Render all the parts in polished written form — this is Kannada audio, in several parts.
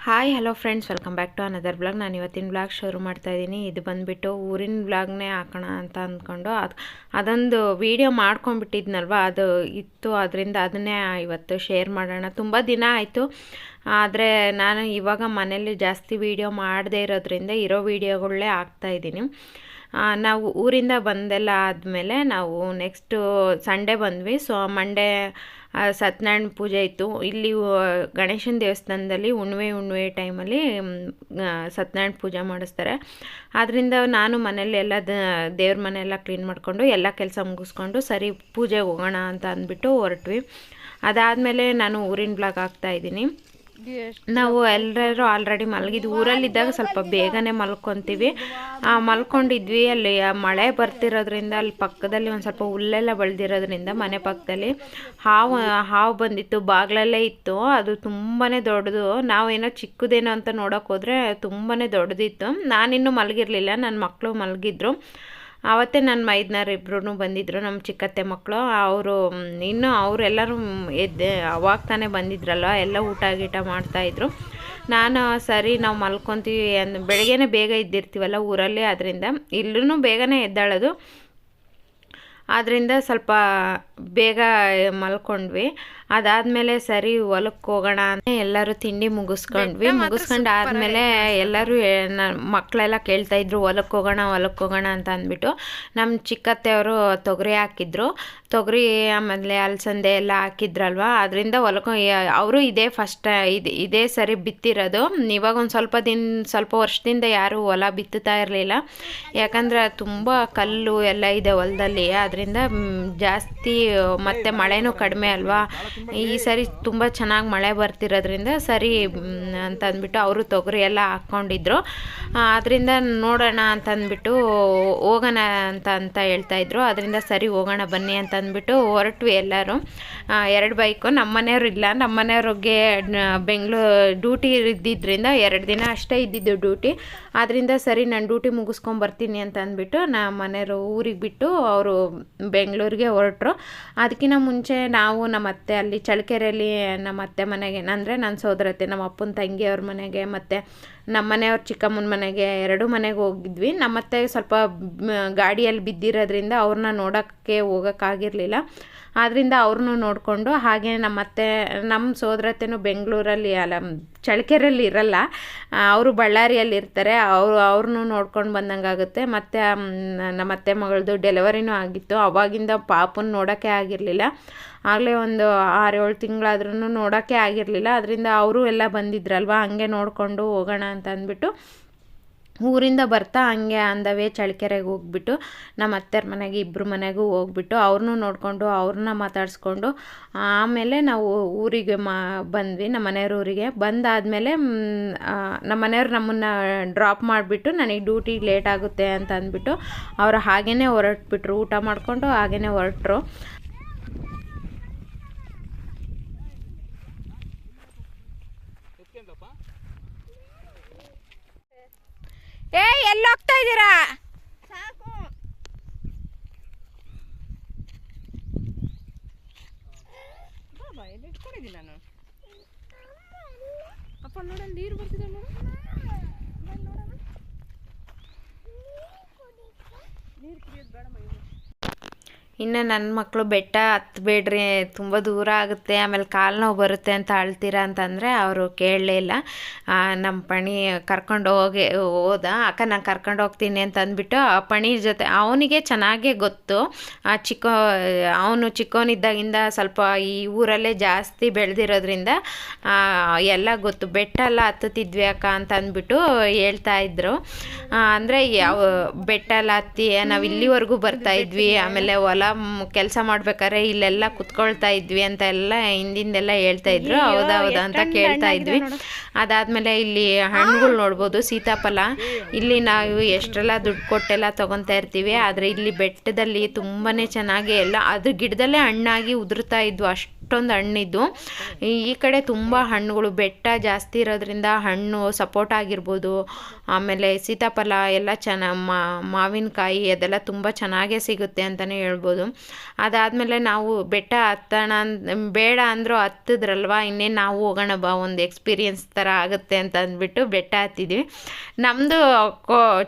Hi hello friends, welcome back to another blog. ನಾನು ಇವತ್ತಿನ ಬ್ಲಾಗ್ ಶುರು ಮಾಡ್ತಾಯಿದ್ದೀನಿ. ಇದು ಬಂದುಬಿಟ್ಟು ಊರಿನ ಬ್ಲಾಗ್ನೇ ಹಾಕೋಣ ಅಂತ ಅಂದ್ಕೊಂಡು ಅದೊಂದು ವೀಡಿಯೋ ಮಾಡ್ಕೊಂಡ್ಬಿಟ್ಟಿದ್ನಲ್ವ, ಅದು ಇತ್ತು. ಅದರಿಂದ ಅದನ್ನೇ ಇವತ್ತು ಶೇರ್ ಮಾಡೋಣ. ತುಂಬ ದಿನ ಆಯಿತು, ಆದರೆ ನಾನು ಇವಾಗ ಮನೇಲಿ ಜಾಸ್ತಿ ವೀಡಿಯೋ ಮಾಡದೇ ಇರೋದ್ರಿಂದ ಇರೋ ವೀಡಿಯೋಗಳೇ ಹಾಕ್ತಾಯಿದ್ದೀನಿ. ನಾವು ಊರಿಂದ ಬಂದೆಲ್ಲ ಆದಮೇಲೆ ನಾವು ನೆಕ್ಸ್ಟು ಸಂಡೇ ಬಂದ್ವಿ. ಸೊ ಮಂಡೇ ಸತ್ಯನಾರಾಯಣ ಪೂಜೆ ಇತ್ತು. ಇಲ್ಲಿ ಗಣೇಶನ ದೇವಸ್ಥಾನದಲ್ಲಿ ಹುಣ್ಣಿಮೆ ಟೈಮಲ್ಲಿ ಸತ್ಯನಾರಾಯಣ ಪೂಜೆ ಮಾಡಿಸ್ತಾರೆ. ಆದ್ದರಿಂದ ನಾನು ಮನೇಲಿ ಎಲ್ಲ ದೇವ್ರ ಮನೆಯೆಲ್ಲ ಕ್ಲೀನ್ ಮಾಡಿಕೊಂಡು ಎಲ್ಲ ಕೆಲಸ ಮುಗಿಸ್ಕೊಂಡು ಸರಿ ಪೂಜೆಗೆ ಹೋಗೋಣ ಅಂತ ಅಂದ್ಬಿಟ್ಟು ಹೊರಟ್ವಿ. ಅದಾದಮೇಲೆ ನಾನು ಊರಿನ ಬ್ಲಾಗ್ ಹಾಕ್ತಾಯಿದ್ದೀನಿ. ನಾವು ಎಲ್ಲರೂ ಆಲ್ರೆಡಿ ಮಲಗಿದ್ವಿ. ಊರಲ್ಲಿದ್ದಾಗ ಸ್ವಲ್ಪ ಬೇಗನೆ ಮಲ್ಕೊತೀವಿ. ಮಲ್ಕೊಂಡಿದ್ವಿ. ಅಲ್ಲಿ ಮಳೆ ಬರ್ತಿರೋದ್ರಿಂದ ಅಲ್ಲಿ ಪಕ್ಕದಲ್ಲಿ ಒಂದು ಸ್ವಲ್ಪ ಹುಲ್ಲೆಲ್ಲ ಬೆಳೆದಿರೋದ್ರಿಂದ ಮನೆ ಪಕ್ಕದಲ್ಲಿ ಹಾವು ಬಂದಿತ್ತು. ಬಾಗಿಲಲ್ಲೇ ಇತ್ತು. ಅದು ತುಂಬಾ ದೊಡ್ಡದು. ನಾವೇನೋ ಚಿಕ್ಕದೇನೋ ಅಂತ ನೋಡೋಕೆ ಹೋದರೆ ತುಂಬಾ ದೊಡ್ಡದಿತ್ತು. ನಾನಿನ್ನೂ ಮಲಗಿರಲಿಲ್ಲ, ನನ್ನ ಮಕ್ಕಳು ಮಲಗಿದ್ರು. ಆವತ್ತೇ ನನ್ನ ಮೈದ್ನರು ಇಬ್ಬರೂ ಬಂದಿದ್ದರು, ನಮ್ಮ ಚಿಕ್ಕತ್ತೆ ಮಕ್ಕಳು. ಅವರೆಲ್ಲರೂ ಅವಾಗ ತಾನೇ ಬಂದಿದ್ರಲ್ವ, ಎಲ್ಲ ಊಟ ಮಾಡ್ತಾಯಿದ್ರು. ನಾನು ಸರಿ ನಾವು ಮಲ್ಕೊತೀವಿ ಬೆಳಗ್ಗೆನೇ ಬೇಗ ಇದ್ದಿರ್ತೀವಲ್ಲ ಊರಲ್ಲಿ, ಅದರಿಂದ ಇಲ್ಲೂ ಬೇಗನೆ ಎದ್ದಾಳೋದು. ಆದ್ದರಿಂದ ಸ್ವಲ್ಪ ಬೇಗ ಮಲ್ಕೊಂಡ್ವಿ. ಅದಾದಮೇಲೆ ಸರಿ ಹೊಲಕ್ಕೆ ಹೋಗೋಣ ಅಂತ ಎಲ್ಲರೂ ತಿಂಡಿ ಮುಗಿಸ್ಕೊಂಡ್ವಿ. ಮುಗಿಸ್ಕೊಂಡು ಆದಮೇಲೆ ಎಲ್ಲರೂ ಮಕ್ಕಳೆಲ್ಲ ಕೇಳ್ತಾಯಿದ್ರು ಹೊಲಕ್ಕೆ ಹೋಗೋಣ ಅಂತ ಅಂದ್ಬಿಟ್ಟು. ನಮ್ಮ ಚಿಕ್ಕತ್ತೆಯವರು ತೊಗರಿ ಹಾಕಿದ್ರು. ತೊಗರಿ ಆಮೇಲೆ ಅಲಸಂದೆ ಎಲ್ಲ ಹಾಕಿದ್ರಲ್ವ, ಅದರಿಂದ ಹೊಲಕ್ಕೆ ಅವರು ಇದೇ ಸರಿ ಬಿತ್ತಿರೋದು. ಇವಾಗ ಒಂದು ಸ್ವಲ್ಪ ವರ್ಷದಿಂದ ಯಾರೂ ಹೊಲ ಬಿತ್ತುತ್ತಾ ಇರಲಿಲ್ಲ. ಯಾಕಂದರೆ ತುಂಬ ಕಲ್ಲು ಎಲ್ಲ ಇದೆ ಹೊಲದಲ್ಲಿ. ಅದರಿಂದ ಜಾಸ್ತಿ ಮತ್ತು ಮಳೆನೂ ಕಡಿಮೆ ಅಲ್ವಾ. ಈ ಸರಿ ತುಂಬ ಚೆನ್ನಾಗಿ ಮಳೆ ಬರ್ತಿರೋದ್ರಿಂದ ಸರಿ ಅಂತ ಅಂದ್ಬಿಟ್ಟು ಅವರು ತೊಗರಿ ಎಲ್ಲ ಹಾಕ್ಕೊಂಡಿದ್ರು. ಅದರಿಂದ ನೋಡೋಣ ಅಂತಂದ್ಬಿಟ್ಟು ಹೋಗೋಣ ಅಂತ ಹೇಳ್ತಾಯಿದ್ರು. ಅದರಿಂದ ಸರಿ ಹೋಗೋಣ ಬನ್ನಿ ಅಂತ ಅಂದ್ಬಿಟ್ಟು ಹೊರಟ್ವಿ ಎಲ್ಲರೂ. 2 ಬೈಕು. ನಮ್ಮ ಮನೆಯವ್ರು ಇಲ್ಲ, ನಮ್ಮ ಮನೆಯವ್ರಿಗೆ ಬೆಂಗಳೂರು ಡ್ಯೂಟಿ ಇದ್ದಿದ್ದರಿಂದ 2 ದಿನ ಅಷ್ಟೇ ಇದ್ದಿದ್ದು ಡ್ಯೂಟಿ. ಆದ್ದರಿಂದ ಸರಿ ನಾನು ಡ್ಯೂಟಿ ಮುಗಿಸ್ಕೊಂಬರ್ತೀನಿ ಅಂತ ಅಂದ್ಬಿಟ್ಟು ನಮ್ಮ ಮನೆಯವರು ಊರಿಗೆ ಬಿಟ್ಟು ಅವರು ಬೆಂಗಳೂರಿಗೆ ಹೊರಟರು. ಅದಕ್ಕಿಂತ ಮುಂಚೆ ನಾವು ನಮ್ಮ ಅತ್ತೆ ಅಲ್ಲಿ ಚಳ್ಳಕೆರೆಯಲ್ಲಿ ನಮ್ಮ ಅತ್ತೆ ಮನೆಗೆ, ಅಂದರೆ ನನ್ನ ಸೋದರತ್ತೆ, ನಮ್ಮ ಅಪ್ಪನ ತಂಗಿಯವ್ರ ಮನೆಗೆ ಮತ್ತು ನಮ್ಮ ಮನೆಯವ್ರ ಚಿಕ್ಕಮ್ಮನ ಮನೆಗೆ 2 ಮನೆಗೆ ಹೋಗಿದ್ವಿ. ನಮ್ಮತ್ತೆ ಸ್ವಲ್ಪ ಗಾಡಿಯಲ್ಲಿ ಬಿದ್ದಿರೋದ್ರಿಂದ ಅವ್ರನ್ನ ಹೋಗೋಕ್ಕಾಗಿರಲಿಲ್ಲ. ಆದ್ದರಿಂದ ಅವ್ರನ್ನೂ ನೋಡಿಕೊಂಡು ಹಾಗೆ ನಮ್ಮ ಸೋದರತ್ತೆನೂ ಬೆಂಗಳೂರಲ್ಲಿ ಚಳ್ಳಕೆರೆಯಲ್ಲಿ ಇರಲ್ಲ, ಅವರು ಬಳ್ಳಾರಿಯಲ್ಲಿ ಇರ್ತಾರೆ. ಅವ್ರನ್ನೂ ನೋಡ್ಕೊಂಡು ಬಂದಂಗಾಗುತ್ತೆ. ಮತ್ತು ನಮ್ಮ ಅತ್ತೆ ಮಗಳದು ಡೆಲಿವರಿನೂ ಆಗಿತ್ತು. ಅವಾಗಿಂದ ಪಾಪನ ನೋಡೋಕ್ಕೆ ಆಗಿರಲಿಲ್ಲ. ಆಗಲೇ ಒಂದು 6-7 ತಿಂಗಳಾದ್ರೂ ನೋಡೋಕ್ಕೆ ಆಗಿರಲಿಲ್ಲ. ಅದರಿಂದ ಅವರು ಎಲ್ಲ ಬಂದಿದ್ರಲ್ವ, ಹಂಗೆ ನೋಡಿಕೊಂಡು ಹೋಗೋಣ ಅಂತ ಅಂದ್ಬಿಟ್ಟು ಊರಿಂದ ಬರ್ತಾ ಹಂಗೆ ಅಂದವೇ ಚಳ್ಳಕೆರೆಗೆ ಹೋಗ್ಬಿಟ್ಟು ನಮ್ಮ ಅತ್ತೆರ ಮನೆಗೆ 2 ಮನೆಗೂ ಹೋಗ್ಬಿಟ್ಟು ಅವ್ರನ್ನೂ ನೋಡಿಕೊಂಡು ಅವ್ರನ್ನ ಮಾತಾಡಿಸ್ಕೊಂಡು ಆಮೇಲೆ ನಾವು ಊರಿಗೆ ಬಂದ್ವಿ. ನಮ್ಮ ಮನೆಯವ್ರ ಊರಿಗೆ ಬಂದಾದಮೇಲೆ ನಮ್ಮ ಮನೆಯವ್ರು ನಮ್ಮನ್ನು ಡ್ರಾಪ್ ಮಾಡಿಬಿಟ್ಟು ನನಗೆ ಡ್ಯೂಟಿ ಲೇಟ್ ಆಗುತ್ತೆ ಅಂತ ಅಂದ್ಬಿಟ್ಟು ಅವರು ಹಾಗೇ ಹೊರಟ್ಬಿಟ್ರು. ಊಟ ಮಾಡಿಕೊಂಡು ಹಾಗೇ ಹೊರಟರು. ಎಲ್ಲಿ ಹೋಗ್ತಾ ಇದ್ದೀರಾ? ನಾನು ಅಪ್ಪ ನೋಡ ನೀರು ಬರ್ತಿದೆ. ನೀರು ಕುಡಿಯೋದು ಬೇಡ ಮೈ. ಇನ್ನು ನನ್ನ ಮಕ್ಕಳು ಬೆಟ್ಟ ಹತ್ತಬೇಡ್ರಿ, ತುಂಬ ದೂರ ಆಗುತ್ತೆ, ಆಮೇಲೆ ಕಾಲು ನೋವು ಬರುತ್ತೆ ಅಂತ ಅಳ್ತೀರಾ ಅಂತಂದರೆ ಅವರು ಕೇಳಲೇ ಇಲ್ಲ. ನಮ್ಮ ಪಣಿ ಕರ್ಕೊಂಡು ಹೋದ. ಅಕ್ಕ ನಾನು ಕರ್ಕೊಂಡು ಹೋಗ್ತೀನಿ ಅಂತ ಅಂದ್ಬಿಟ್ಟು ಆ ಪಣಿ ಜೊತೆ ಅವನಿಗೆ ಚೆನ್ನಾಗೇ ಗೊತ್ತು. ಅವನು ಚಿಕ್ಕವನಿದ್ದಾಗಿಂದ ಸ್ವಲ್ಪ ಈ ಊರಲ್ಲೇ ಜಾಸ್ತಿ ಬೆಳೆದಿರೋದ್ರಿಂದ ಎಲ್ಲ ಗೊತ್ತು. ಬೆಟ್ಟ ಎಲ್ಲ ಹತ್ತುತ್ತಿದ್ವಿ ಅಕ್ಕ ಅಂತ ಅಂದ್ಬಿಟ್ಟು ಹೇಳ್ತಾಯಿದ್ರು. ಅಂದರೆ ಬೆಟ್ಟ ಎಲ್ಲ ಹತ್ತಿ ನಾವು ಇಲ್ಲಿವರೆಗೂ ಬರ್ತಾಯಿದ್ವಿ. ಆಮೇಲೆ ಹೊಲ ಕೆಲಸ ಮಾಡ್ಬೇಕಾದ್ರೆ ಇಲ್ಲೆಲ್ಲ ಕುತ್ಕೊಳ್ತಾ ಇದ್ವಿ ಅಂತ ಎಲ್ಲ ಹಿಂದಿಂದೆಲ್ಲ ಹೇಳ್ತಾಯಿದ್ರು. ಹೌದಾ ಅಂತ ಕೇಳ್ತಾ ಇದ್ವಿ. ಅದಾದಮೇಲೆ ಇಲ್ಲಿ ಹಣ್ಣುಗಳು ನೋಡ್ಬೋದು, ಸೀತಾಫಲ. ಇಲ್ಲಿ ನಾವು ಎಷ್ಟೆಲ್ಲ ದುಡ್ಡು ಕೊಟ್ಟೆಲ್ಲ ತೊಗೊತಾ ಇರ್ತೀವಿ, ಆದರೆ ಇಲ್ಲಿ ಬೆಟ್ಟದಲ್ಲಿ ತುಂಬಾ ಚೆನ್ನಾಗಿ ಎಲ್ಲ ಅದ್ರ ಗಿಡದಲ್ಲೇ ಹಣ್ಣಾಗಿ ಉದುರ್ತಾ ಇದ್ವು. ಅಷ್ಟು ಅಷ್ಟೊಂದು ಹಣ್ಣಿದ್ದು. ಈ ಕಡೆ ತುಂಬ ಹಣ್ಣುಗಳು, ಬೆಟ್ಟ ಜಾಸ್ತಿ ಇರೋದ್ರಿಂದ ಹಣ್ಣು ಸಪೋಟ ಆಗಿರ್ಬೋದು, ಆಮೇಲೆ ಸೀತಾಫಲ ಎಲ್ಲ ಮಾವಿನಕಾಯಿ ಅದೆಲ್ಲ ತುಂಬ ಚೆನ್ನಾಗೇ ಸಿಗುತ್ತೆ ಅಂತಲೇ ಹೇಳ್ಬೋದು. ಅದಾದಮೇಲೆ ನಾವು ಬೆಟ್ಟ ಹತ್ತೋಣ ಬೇಡ ಅಂದರೂ ಹತ್ತಿದ್ರಲ್ವ, ಇನ್ನೇನು ನಾವು ಹೋಗೋಣ ಬಾ, ಒಂದು ಎಕ್ಸ್ಪೀರಿಯನ್ಸ್ ಥರ ಆಗುತ್ತೆ ಅಂತ ಅಂದ್ಬಿಟ್ಟು ಬೆಟ್ಟ ಹತ್ತಿದ್ವಿ. ನಮ್ಮದು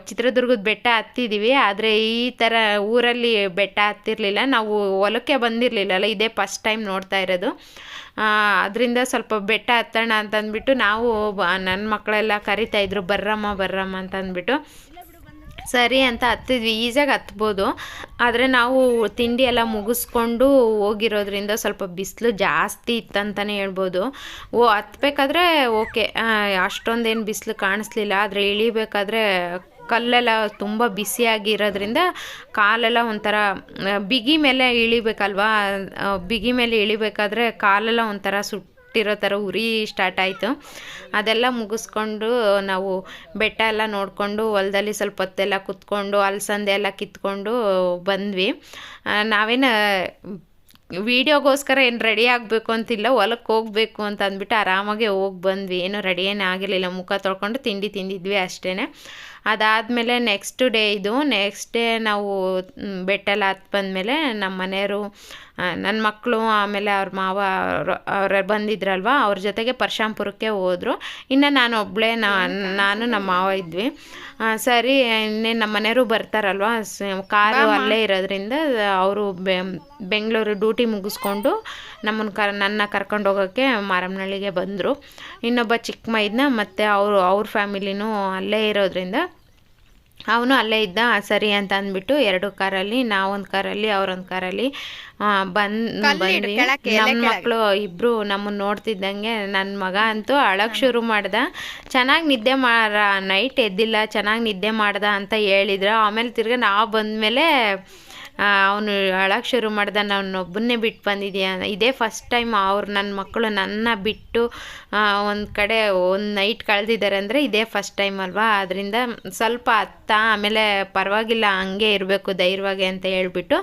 ಚಿತ್ರದುರ್ಗದ ಬೆಟ್ಟ ಹತ್ತಿದ್ದೀವಿ, ಆದರೆ ಈ ಥರ ಊರಲ್ಲಿ ಬೆಟ್ಟ ಹತ್ತಿರಲಿಲ್ಲ. ನಾವು ಹೊಲಕ್ಕೆ ಬಂದಿರಲಿಲ್ಲಲ್ಲ, ಇದೇ ಫಸ್ಟ್ ಟೈಮ್ ನೋಡ್ತಾ ಇರೋದು. ಅದರಿಂದ ಸ್ವಲ್ಪ ಬೆಟ್ಟ ಹತ್ತೋಣ ಅಂತಂದ್ಬಿಟ್ಟು ನಾವು ನನ್ನ ಮಕ್ಕಳೆಲ್ಲ ಕರಿತಾಯಿದ್ರು, ಬರ್ರಮ್ಮ ಅಂತ ಅಂದ್ಬಿಟ್ಟು ಸರಿ ಅಂತ ಹತ್ತಿದ್ವಿ. ಈಸಿಯಾಗಿ ಹತ್ಬೋದು, ಆದರೆ ನಾವು ತಿಂಡಿ ಎಲ್ಲ ಮುಗಿಸ್ಕೊಂಡು ಹೋಗಿರೋದ್ರಿಂದ ಸ್ವಲ್ಪ ಬಿಸಿಲು ಜಾಸ್ತಿ ಇತ್ತಂತಲೇ ಹೇಳ್ಬೋದು. ಹತ್ಬೇಕಾದ್ರೆ ಓಕೆ, ಅಷ್ಟೊಂದೇನು ಬಿಸಿಲು ಕಾಣಿಸ್ಲಿಲ್ಲ. ಆದರೆ ಇಳಿಬೇಕಾದ್ರೆ ಕಲ್ಲೆಲ್ಲ ತುಂಬ ಬಿಸಿಯಾಗಿರೋದ್ರಿಂದ ಕಾಲೆಲ್ಲ ಒಂಥರ ಬಿಗಿ ಮೇಲೆ ಇಳಿಬೇಕಲ್ವಾ, ಬಿಗಿ ಮೇಲೆ ಇಳಿಬೇಕಾದ್ರೆ ಕಾಲೆಲ್ಲ ಒಂಥರ ಸುಟ್ಟಿರೋ ಥರ ಉರಿ ಸ್ಟಾರ್ಟ್ ಆಯಿತು. ಅದೆಲ್ಲ ಮುಗಿಸ್ಕೊಂಡು ನಾವು ಬೆಟ್ಟ ಎಲ್ಲ ನೋಡಿಕೊಂಡು ಹೊಲದಲ್ಲಿ ಸ್ವಲ್ಪ ಹೊತ್ತೆಲ್ಲ ಕುತ್ಕೊಂಡು ಅಲಸಂದೆ ಎಲ್ಲ ಕಿತ್ಕೊಂಡು ಬಂದ್ವಿ. ನಾವೇನು ವೀಡಿಯೋಗೋಸ್ಕರ ಏನು ರೆಡಿ ಆಗಬೇಕು ಅಂತಿಲ್ಲ, ಹೊಲಕ್ಕೆ ಹೋಗಬೇಕು ಅಂತ ಅಂದ್ಬಿಟ್ಟು ಆರಾಮಾಗೆ ಹೋಗಿ ಬಂದ್ವಿ. ಏನೂ ರೆಡಿ ಏನೂ ಆಗಿರಲಿಲ್ಲ, ಮುಖ ತೊಳ್ಕೊಂಡು ತಿಂಡಿ ತಿಂದಿದ್ವಿ ಅಷ್ಟೇ. ಅದಾದಮೇಲೆ ನೆಕ್ಸ್ಟ್ ಡೇ ನಾವು ಬೆಟ್ಟ ಎಲ್ಲ ಹತ್ತು ಬಂದಮೇಲೆ ನಮ್ಮ ಮನೆಯವರು, ನನ್ನ ಮಕ್ಕಳು, ಆಮೇಲೆ ಅವ್ರ ಮಾವ ಅವ್ರು ಬಂದಿದ್ರಲ್ವ, ಅವ್ರ ಜೊತೆಗೆ ಪರಶುರಾಂಪುರಕ್ಕೆ ಹೋದರು. ಇನ್ನು ನಾನು ಒಬ್ಬಳೇ, ನಾನು ನಮ್ಮ ಮಾವ ಇದ್ವಿ. ಸರಿ, ಇನ್ನೇನು ನಮ್ಮ ಮನೆಯವರು ಬರ್ತಾರಲ್ವ, ಕಾರು ಅಲ್ಲೇ ಇರೋದ್ರಿಂದ ಅವರು ಬೆಂಗಳೂರು ಡ್ಯೂಟಿ ಮುಗಿಸ್ಕೊಂಡು ನನ್ನ ಕರ್ಕೊಂಡು ಹೋಗೋಕ್ಕೆ ಮಾರಮ್ಮನಹಳ್ಳಿಗೆ ಬಂದರು. ಇನ್ನೊಬ್ಬ ಚಿಕ್ಕ ಮೈದನ ಮತ್ತು ಅವ್ರ ಫ್ಯಾಮಿಲಿನೂ ಅಲ್ಲೇ ಇರೋದ್ರಿಂದ ಅವನು ಅಲ್ಲೇ ಇದ್ದ. ಸರಿ ಅಂತ ಅಂದ್ಬಿಟ್ಟು 2 ಕಾರಲ್ಲಿ, ನಾವೊಂದು ಕಾರಲ್ಲಿ ಅವ್ರೊಂದು ಕಾರಲ್ಲಿ ಬಂದ್ವಿ. ನಮ್ಮ ಮಕ್ಕಳು ಇಬ್ಬರು ನಮ್ಮನ್ನು ನೋಡ್ತಿದ್ದಂಗೆ ನನ್ನ ಮಗ ಅಂತೂ ಅಳಕ್ಕೆ ಶುರು ಮಾಡ್ದ. ಚೆನ್ನಾಗಿ ನಿದ್ದೆ ನೈಟ್ ಎದ್ದಿಲ್ಲ, ಚೆನ್ನಾಗಿ ನಿದ್ದೆ ಮಾಡ್ದ ಅಂತ ಹೇಳಿದ್ರು. ಆಮೇಲೆ ತಿರ್ಗಿ ನಾವು ಬಂದಮೇಲೆ ಅವನು ಅಳಕ್ಕೆ ಶುರು ಮಾಡ್ದ, ನಾನೊಬ್ಬನ್ನೇ ಬಿಟ್ಟು ಬಂದಿದ್ಯಾ. ಇದೇ ಫಸ್ಟ್ ಟೈಮ್ ನನ್ನ ಮಕ್ಕಳು ನನ್ನ ಬಿಟ್ಟು ಒಂದು ಕಡೆ ಒಂದು ನೈಟ್ ಕಳೆದಿದ್ದಾರೆ ಅಂದರೆ ಇದೇ ಫಸ್ಟ್ ಟೈಮ್ ಅಲ್ವಾ. ಅದರಿಂದ ಸ್ವಲ್ಪ ಆಮೇಲೆ ಪರವಾಗಿಲ್ಲ, ಹಂಗೆ ಇರಬೇಕು ಧೈರ್ಯವಾಗಿ ಅಂತ ಹೇಳ್ಬಿಟ್ಟು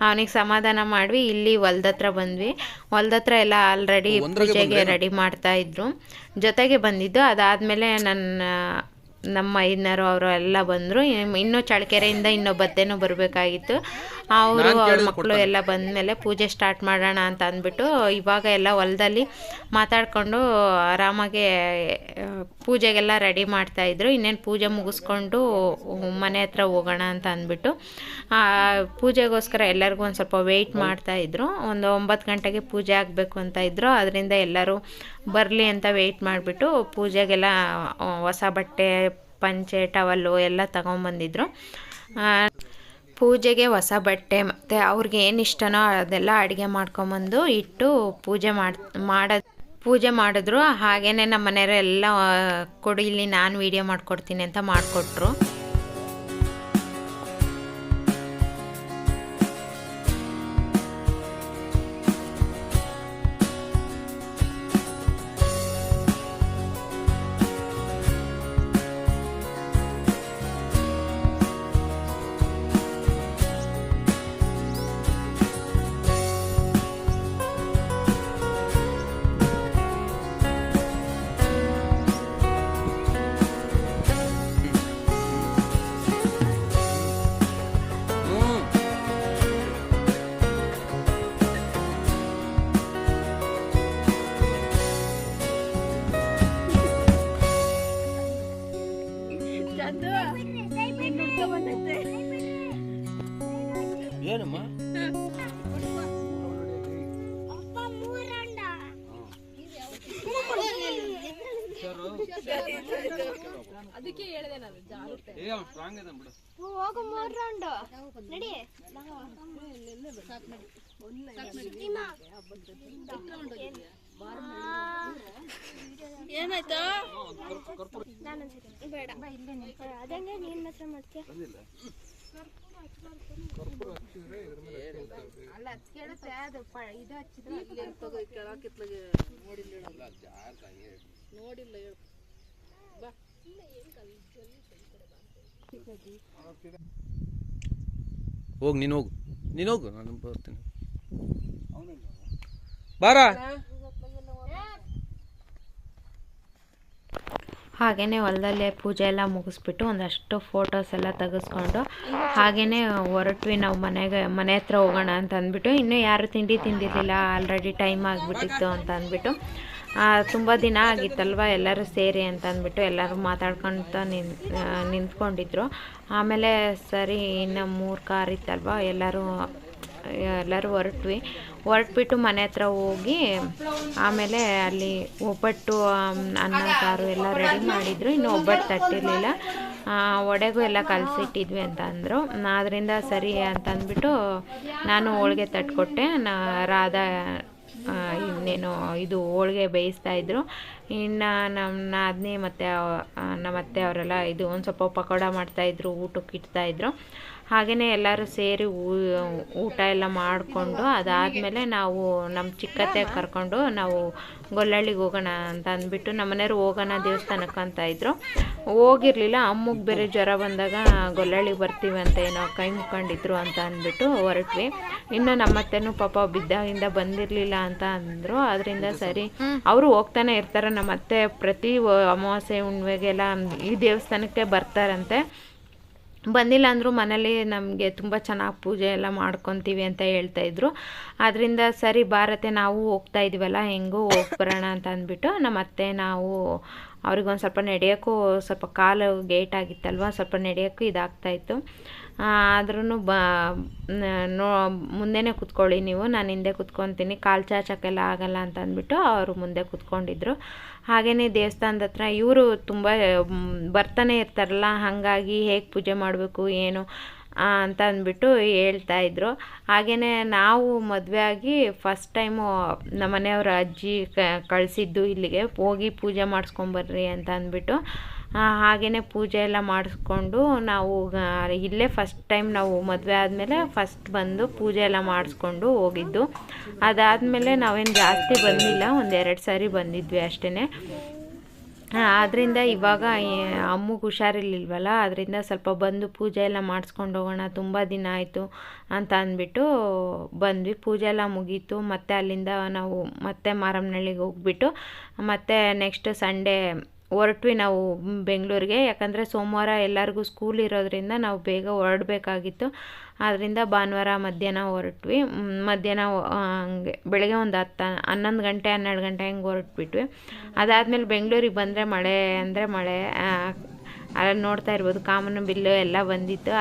ಅವನಿಗೆ ಸಮಾಧಾನ ಮಾಡಿ ಇಲ್ಲಿ ಹೊಲ್ದತ್ರ ಬಂದ್ವಿ. ಹೊಲ್ದತ್ರ ಎಲ್ಲ ಆಲ್ರೆಡಿ ಪೂಜೆಗೆ ರೆಡಿ ಮಾಡ್ತಾಯಿದ್ರು, ಜೊತೆಗೆ ಬಂದಿದ್ದು. ಅದಾದಮೇಲೆ ನಮ್ಮ ಮೈದನರು ಅವರು ಎಲ್ಲ ಬಂದರು. ಇನ್ನೂ ಚಳ್ಳಕೆರೆಯಿಂದ ಇನ್ನೊಬ್ಬತ್ತೇನೂ ಬರಬೇಕಾಗಿತ್ತು. ಅವರು ಅವ್ರ ಮಕ್ಕಳು ಎಲ್ಲ ಬಂದಮೇಲೆ ಪೂಜೆ ಸ್ಟಾರ್ಟ್ ಮಾಡೋಣ ಅಂತ ಅಂದ್ಬಿಟ್ಟು ಇವಾಗ ಎಲ್ಲ ಹೊಲದಲ್ಲಿ ಮಾತಾಡಿಕೊಂಡು ಆರಾಮಾಗೆ ಪೂಜೆಗೆಲ್ಲ ರೆಡಿ ಮಾಡ್ತಾಯಿದ್ರು. ಇನ್ನೇನು ಪೂಜೆ ಮುಗಿಸ್ಕೊಂಡು ಮನೆ ಹತ್ರ ಹೋಗೋಣ ಅಂತ ಅಂದ್ಬಿಟ್ಟು ಪೂಜೆಗೋಸ್ಕರ ಎಲ್ಲರಿಗೂ ಒಂದು ಸ್ವಲ್ಪ ವೆಯ್ಟ್ ಮಾಡ್ತಾಯಿದ್ರು. ಒಂದು 9 ಗಂಟೆಗೆ ಪೂಜೆ ಆಗಬೇಕು ಅಂತ ಇದ್ದರು. ಅದರಿಂದ ಎಲ್ಲರೂ ಬರಲಿ ಅಂತ ವೆಯ್ಟ್ ಮಾಡಿಬಿಟ್ಟು ಪೂಜೆಗೆಲ್ಲ ಹೊಸ ಬಟ್ಟೆ, ಪಂಚೆ, ಟವಲ್ಲು ಎಲ್ಲ ತಗೊಂಬಂದಿದ್ರು. ಪೂಜೆಗೆ ಹೊಸ ಬಟ್ಟೆ ಮತ್ತು ಅವ್ರಿಗೆ ಏನು ಇಷ್ಟನೋ ಅದೆಲ್ಲ ಅಡುಗೆ ಮಾಡ್ಕೊಂಬಂದು ಇಟ್ಟು ಪೂಜೆ ಮಾಡಿದ್ರು. ಹಾಗೆಯೇ ನಮ್ಮ ಮನೆಯವರು ಎಲ್ಲ ಕೊಡಿ ಇಲ್ಲಿ ನಾನು ವೀಡಿಯೋ ಮಾಡಿಕೊಡ್ತೀನಿ ಅಂತ ಮಾಡಿಕೊಟ್ರು. ಏನಮ್ಮ ಅದಕ್ಕೆ ಹೇಳಿದೆ ನಾನು ಜಾರುತ್ತೆ ಸ್ಟ್ರಾಂಗ್ ಇದೆ ಬಿಡು ಹೋಗು 3 ರೌಂಡ್ ನಡಿ ಏನಾಯ್ತು ಬೇಡ ಅದಂಗೆ ನೀನ್ ಮಾತ್ರ ಮಾಡ್ತೀಯ ಅಲ್ಲ ಕೇಳುತ್ತೆ ಅದು ಇದು ಹಚ್ಚಿದ್ರೆ ಕೆಳಕಿತ್ಲಾಗೆ ನೋಡಿಲ್ಲ ಹೇಳು ಬಾ ಹೋಗಿ ನೀನು ಹೋಗು ನಾನು ಬರ್ತೀನಿ ಬಾರ. ಹಾಗೆಯೇ ಹೊಲದಲ್ಲೇ ಪೂಜೆ ಎಲ್ಲ ಮುಗಿಸ್ಬಿಟ್ಟು ಒಂದಷ್ಟು ಫೋಟೋಸ್ ಎಲ್ಲ ತೆಗೆಸ್ಕೊಂಡು ಹಾಗೆಯೇ ಹೊರಟ್ವಿ ನಾವು ಮನೆ ಹತ್ರ ಹೋಗೋಣ ಅಂತ ಅಂದ್ಬಿಟ್ಟು. ಇನ್ನೂ ಯಾರು ತಿಂಡಿ ತಿಂದಿರಲಿಲ್ಲ, ಆಲ್ರೆಡಿ ಟೈಮ್ ಆಗಿಬಿಟ್ಟಿತ್ತು ಅಂತ ಅಂದ್ಬಿಟ್ಟು. ತುಂಬ ದಿನ ಆಗಿತ್ತಲ್ವ ಎಲ್ಲರೂ ಸೇರಿ ಅಂತ ಅಂದ್ಬಿಟ್ಟು ಎಲ್ಲರೂ ಮಾತಾಡ್ಕೊತ ನಿಂತ್ಕೊಂಡಿದ್ರು. ಆಮೇಲೆ ಸರಿ ಇನ್ನು 3 ಕಾರ್ ಇತ್ತಲ್ವ, ಎಲ್ಲರೂ ಹೊರಟ್ಬಿಟ್ಟು ಮನೆ ಹತ್ರ ಹೋಗಿ ಆಮೇಲೆ ಅಲ್ಲಿ ಒಬ್ಬಟ್ಟು ಅನ್ನ ಸಾರು ಎಲ್ಲ ರೆಡಿ ಮಾಡಿದ್ರು. ಇನ್ನು ಒಬ್ಬಟ್ಟು ತಟ್ಟಿರಲಿಲ್ಲ, ವಡೆಗೂ ಎಲ್ಲ ಕಲಸಿಟ್ಟಿದ್ವಿ ಅಂತ ಅಂದರು. ಅದರಿಂದ ಸರಿ ಅಂತ ಅಂದ್ಬಿಟ್ಟು ನಾನು ಹೋಳಿಗೆ ತಟ್ಕೊಟ್ಟೆ. ರಾಧಾ ಇನ್ನೇನು ಇದು ಹೋಳಿಗೆ ಬೇಯಿಸ್ತಾಯಿದ್ರು. ಇನ್ನು ನಮ್ಮ ನಾದಿನಿ ಮತ್ತು ನಮ್ಮ ಅತ್ತೆ ಅವರೆಲ್ಲ ಇದು ಒಂದು ಸ್ವಲ್ಪ ಪಕೋಡ ಮಾಡ್ತಾಯಿದ್ರು, ಊಟಕ್ಕೆ ಇಡ್ತಾಯಿದ್ರು. ಹಾಗೆಯೇ ಎಲ್ಲರೂ ಸೇರಿ ಊಟ ಎಲ್ಲ ಮಾಡಿಕೊಂಡು ಅದಾದಮೇಲೆ ನಾವು ನಮ್ಮ ಚಿಕ್ಕತ್ತೆ ಕರ್ಕೊಂಡು ನಾವು ಗೊಲ್ಲಳ್ಳಿಗೆ ಹೋಗೋಣ ಅಂತ ಅಂದ್ಬಿಟ್ಟು ನಮ್ಮನೆಯವರು ಹೋಗೋಣ ದೇವಸ್ಥಾನಕ್ಕೆ ಅಂತ ಇದ್ರು. ಹೋಗಿರಲಿಲ್ಲ, ಅಮ್ಮಗೆ ಬೇರೆ ಜ್ವರ ಬಂದಾಗ ಗೊಲ್ಲಳ್ಳಿಗೆ ಬರ್ತೀವಿ ಅಂತ ಏನೋ ಕೈ ಮುಕ್ಕೊಂಡಿದ್ರು ಅಂತ ಅಂದ್ಬಿಟ್ಟು ಹೊರಟ್ವಿ. ಇನ್ನು ನಮ್ಮತ್ತೆನೂ ಪಾಪ ಬಿದ್ದಾಗಿಂದ ಬಂದಿರಲಿಲ್ಲ ಅಂತ ಅಂದರು. ಅದರಿಂದ ಸರಿ ಅವರು ಹೋಗ್ತಾನೆ ಇರ್ತಾರೆ. ನಮ್ಮತ್ತೆ ಪ್ರತಿ ಅಮಾವಾಸ್ಯೆ ಹುಣ್ಣಿಮೆಗೆಲ್ಲ ಈ ದೇವಸ್ಥಾನಕ್ಕೆ ಬರ್ತಾರಂತೆ. ಬಂದಿಲ್ಲ ಅಂದರೂ ಮನೇಲಿ ನಮಗೆ ತುಂಬ ಚೆನ್ನಾಗಿ ಪೂಜೆ ಎಲ್ಲ ಮಾಡ್ಕೊತೀವಿ ಅಂತ ಹೇಳ್ತಾಯಿದ್ರು. ಆದ್ದರಿಂದ ಸರಿ ಭಾರತೆ ನಾವು ಹೋಗ್ತಾ ಇದ್ದೀವಲ್ಲ, ಹೆಂಗೂ ಹೋಗ್ಬರೋಣ ಅಂತ ಅಂದ್ಬಿಟ್ಟು ನಮ್ಮ ಅತ್ತೆ ನಾವು ಅವ್ರಿಗೊಂದು ಸ್ವಲ್ಪ ನಡೆಯೋಕ್ಕೂ ಸ್ವಲ್ಪ ಕಾಲು ಗೇಟ್ ಆಗಿತ್ತಲ್ವ, ಸ್ವಲ್ಪ ನಡೆಯೋಕ್ಕೂ ಇದಾಗ್ತಾಯಿತ್ತು. ಆದ್ರೂ ಮುಂದೆನೇ ಕೂತ್ಕೊಳ್ಳಿ ನೀವು, ನಾನು ಹಿಂದೆ ಕೂತ್ಕೊತೀನಿ, ಕಾಲು ಚಾಚಕ್ಕೆಲ್ಲ ಆಗಲ್ಲ ಅಂತ ಅಂದ್ಬಿಟ್ಟು ಅವರು ಮುಂದೆ ಕೂತ್ಕೊಂಡಿದ್ರು. ಹಾಗೆಯೇ ದೇವಸ್ಥಾನದ ಹತ್ರ ಇವರು ತುಂಬ ಬರ್ತಾನೆ ಇರ್ತಾರಲ್ಲ, ಹಾಗಾಗಿ ಹೇಗೆ ಪೂಜೆ ಮಾಡಬೇಕು ಏನು ಅಂತ ಅಂದ್ಬಿಟ್ಟು ಹೇಳ್ತಾಯಿದ್ರು. ಹಾಗೆಯೇ ನಾವು ಮದುವೆ ಆಗಿ ಫಸ್ಟ್ ಟೈಮು ನಮ್ಮ ಮನೆಯವ್ರ ಅಜ್ಜಿ ಕಳಿಸಿದ್ದು ಇಲ್ಲಿಗೆ, ಹೋಗಿ ಪೂಜೆ ಮಾಡಿಸ್ಕೊಂಬರ್ರಿ ಅಂತ ಅಂದ್ಬಿಟ್ಟು. ಹಾಗೆಯೇ ಪೂಜೆ ಎಲ್ಲ ಮಾಡಿಸ್ಕೊಂಡು ನಾವು ಇಲ್ಲೇ ಫಸ್ಟ್ ಟೈಮ್ ನಾವು ಮದುವೆ ಆದಮೇಲೆ ಫಸ್ಟ್ ಬಂದು ಪೂಜೆ ಎಲ್ಲ ಮಾಡಿಸ್ಕೊಂಡು ಹೋಗಿದ್ದು. ಅದಾದಮೇಲೆ ನಾವೇನು ಜಾಸ್ತಿ ಬಂದಿಲ್ಲ, 1-2 ಸಾರಿ ಬಂದಿದ್ವಿ ಅಷ್ಟೇ. ಆದ್ದರಿಂದ ಇವಾಗ ಅಮ್ಮಗೆ ಹುಷಾರಿರ್ಲಿಲ್ವಲ್ಲ, ಅದರಿಂದ ಸ್ವಲ್ಪ ಬಂದು ಪೂಜೆ ಎಲ್ಲ ಮಾಡಿಸ್ಕೊಂಡು ಹೋಗೋಣ, ತುಂಬ ದಿನ ಆಯಿತು ಅಂತ ಅಂದ್ಬಿಟ್ಟು ಬಂದ್ವಿ. ಪೂಜೆ ಎಲ್ಲ ಮುಗೀತು. ಮತ್ತು ಅಲ್ಲಿಂದ ನಾವು ಮತ್ತೆ ಮಾರಮ್ಮನಹಳ್ಳಿಗೆ ಹೋಗ್ಬಿಟ್ಟು ಮತ್ತು ನೆಕ್ಸ್ಟ್ ಸಂಡೇ ಹೊರಟ್ವಿ ನಾವು ಬೆಂಗಳೂರಿಗೆ. ಯಾಕಂದರೆ ಸೋಮವಾರ ಎಲ್ಲರಿಗೂ ಸ್ಕೂಲ್ ಇರೋದ್ರಿಂದ ನಾವು ಬೇಗ ಹೊರಡಬೇಕಾಗಿತ್ತು. ಆದ್ದರಿಂದ ಭಾನುವಾರ ಮಧ್ಯಾಹ್ನ ಹೊರಟ್ವಿ. ಮಧ್ಯಾಹ್ನ ಹಂಗೆ ಬೆಳಗ್ಗೆ ಒಂದು 11 ಗಂಟೆ 12 ಗಂಟೆ ಹಂಗೆ ಹೊರಟ್ಬಿಟ್ವಿ. ಅದಾದಮೇಲೆ ಬೆಂಗಳೂರಿಗೆ ಬಂದರೆ ಮಳೆ ಅಲ್ಲಿ ನೋಡ್ತಾ ಇರ್ಬೋದು, ಕಾಮನ ಬಿಲ್ಲು ಎಲ್ಲ ಬಂದಿತ್ತು.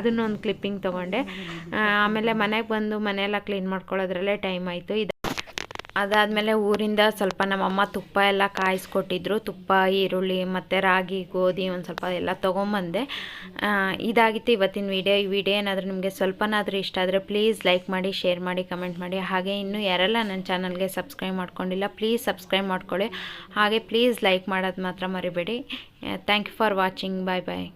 ಅದನ್ನೊಂದು ಕ್ಲಿಪ್ಪಿಂಗ್ ತೊಗೊಂಡೆ. ಆಮೇಲೆ ಮನೆಗೆ ಬಂದು ಮನೆಯೆಲ್ಲ ಕ್ಲೀನ್ ಮಾಡ್ಕೊಳ್ಳೋದ್ರಲ್ಲೇ ಟೈಮ್ ಆಯಿತು. ಅದಾದಮೇಲೆ ಊರಿಂದ ಸ್ವಲ್ಪ ನಮ್ಮಮ್ಮ ತುಪ್ಪ ಎಲ್ಲ ಕಾಯಿಸ್ಕೊಟ್ಟಿದ್ರು. ತುಪ್ಪ, ಈರುಳ್ಳಿ ಮತ್ತು ರಾಗಿ, ಗೋಧಿ ಒಂದು ಸ್ವಲ್ಪ ಎಲ್ಲ ತೊಗೊಂಬಂದೆ. ಇದಾಗಿತ್ತು ಇವತ್ತಿನ ವಿಡಿಯೋ. ಈ ವಿಡಿಯೋ ಏನಾದರೂ ನಿಮಗೆ ಸ್ವಲ್ಪನಾದರೂ ಇಷ್ಟ ಆದರೆ ಪ್ಲೀಸ್ ಲೈಕ್ ಮಾಡಿ, ಶೇರ್ ಮಾಡಿ, ಕಮೆಂಟ್ ಮಾಡಿ. ಹಾಗೆ ಇನ್ನೂ ಯಾರೆಲ್ಲ ನನ್ನ ಚಾನಲ್ಗೆ ಸಬ್ಸ್ಕ್ರೈಬ್ ಮಾಡ್ಕೊಂಡಿಲ್ಲ ಪ್ಲೀಸ್ ಸಬ್ಸ್ಕ್ರೈಬ್ ಮಾಡ್ಕೊಳ್ಳಿ. ಹಾಗೆ ಪ್ಲೀಸ್ ಲೈಕ್ ಮಾಡೋದು ಮಾತ್ರ ಮರಿಬೇಡಿ. Thank you for watching. Bye bye.